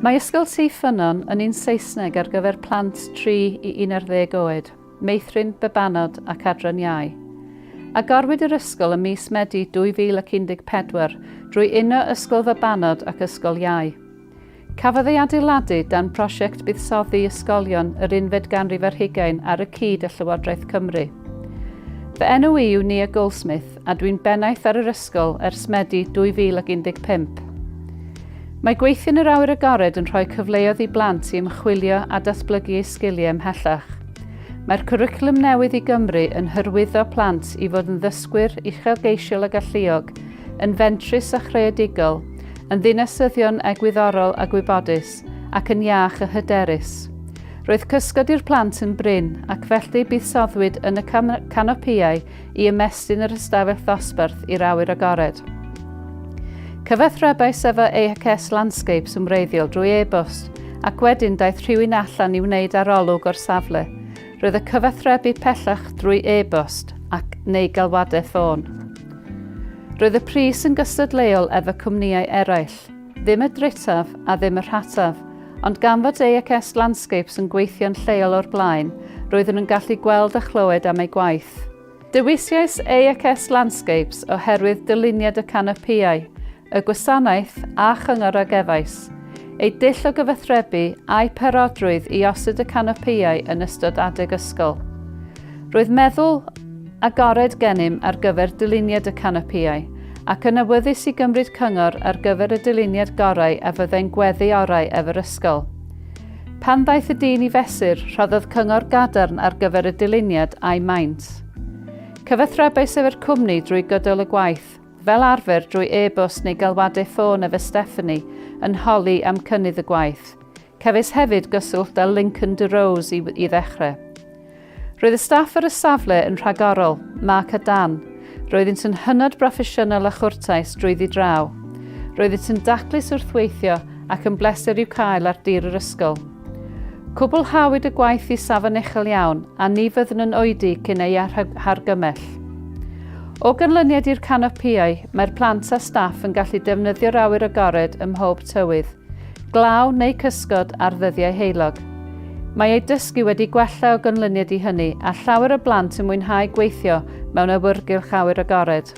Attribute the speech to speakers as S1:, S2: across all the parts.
S1: Mae Ysgol Ty Ffynnon yn un Saesneg ar gyfer plant 3 i 11 oed, meithrin, bebanod ac adran iau. Agorwyd yr ysgol ym mis Medi 2014 drwy uno ysgol bebanod ac ysgol iau. Cafodd ei adeiladu dan prosiect buddsoddi ysgolion yr 11 ar 20 ar y cyd y Llywodraeth Cymru. Fy enw i yw Nia Goldsmith a dwi'n bennaeth ar yr ysgol ers Medi 2015. Mae gweithio yn yr awyr agored yn rhoi cyfleoedd i blant i ymchwilio a datblygu eu sgiliau ymhellach. Mae'r cwricwlwm newydd i Gymru yn hyrwyddo plant i fod yn ddysgwyr uchelgeisiol a galluog, yn fentrus a chreadigol, yn ddinasyddion egwyddorol a gwybodus, ac yn iach a hyderus. Roedd cysgod i'r plant yn bryn ac felly buddsoddiwyd yn y Canopiau i ymestyn yr ystafell ddosbarth i'r awyr agored. Cyfathrebais efo A&S Landscape yn wreiddiol drwy e-bost ac wedyn daeth rhywun allan i wneud arolwg o'r safle. Roedd y cyfathrebu pellach drwy e-bost ac neu galwadau ffôn. Roedd y pris yn gystadleuol efo cwmnïau eraill, ddim y dritaf a ddim y rhataf, ond gan fod A&S Landscapes yn gweithio'n lleol o'r blaen, roedden nhw'n gallu gweld a chlywed am ei gwaith. Dewisais A&S Landscapes oherwydd dyluniad y Canopiau, y gwasanaeth a chyngor ag efais, ei dull o gyfathrebu a'i perodrwydd i osod y Canopiau yn ystod adeg ysgol. Roedd meddwl agored gennym ar gyfer dyluniad y Canopiau ac yn awyddus i gymryd cyngor ar gyfer y dyluniad gorau a fyddai'n gweddu orau efo'r ysgol. Pan ddaeth y dyn i fesur, rhoddodd cyngor gadarn ar gyfer y dyluniad a'i maint. Cyfathrebais efo'r cwmni drwy gydol y gwaith, fel arfer drwy e-bost neu galwadau ffôn efo Stephanie yn holi am cynnydd y gwaith. Cefais hefyd gyswllt â Lincoln de Rose i ddechrau. Roedd y staff ar y safle yn rhagorol, Mark a Dan. Roeddynt yn hynod broffesiynol a chwrtais drwyddi draw. Roeddynt yn daclus wrth weithio ac yn bleser i'w cael ar dir yr ysgol. Cwblhawyd y gwaith i safon uchel iawn a ni fyddwn yn oedi cyn ei hargymell. O ganlyniad i'r Canopiau, mae'r plant a staff yn gallu defnyddio'r awyr agored ym mhob tywydd, glaw neu cysgod ar ddyddiau heulog. Mae ei dysgu wedi gwella o ganlyniad i hynny a llawer o blant yn mwynhau gweithio mewn awyrgylch awyr agored.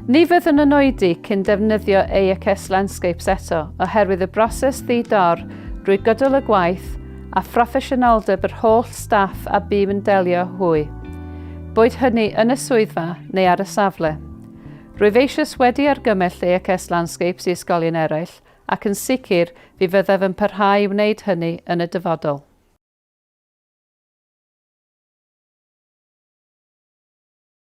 S1: Ni fyddwn yn oedi cyn defnyddio A&S Landscapes eto oherwydd y broses ddidor drwy gydol y gwaith a phroffesiynoldeb yr holl staff a bîm yn delio hwy. Boed hynny yn y swyddfa neu ar y safle. Rwyf eisiau wedi argymell A&S Landscapes i ysgolion eraill ac yn sicr fi fyddaf yn parhau i wneud hynny yn y dyfodol.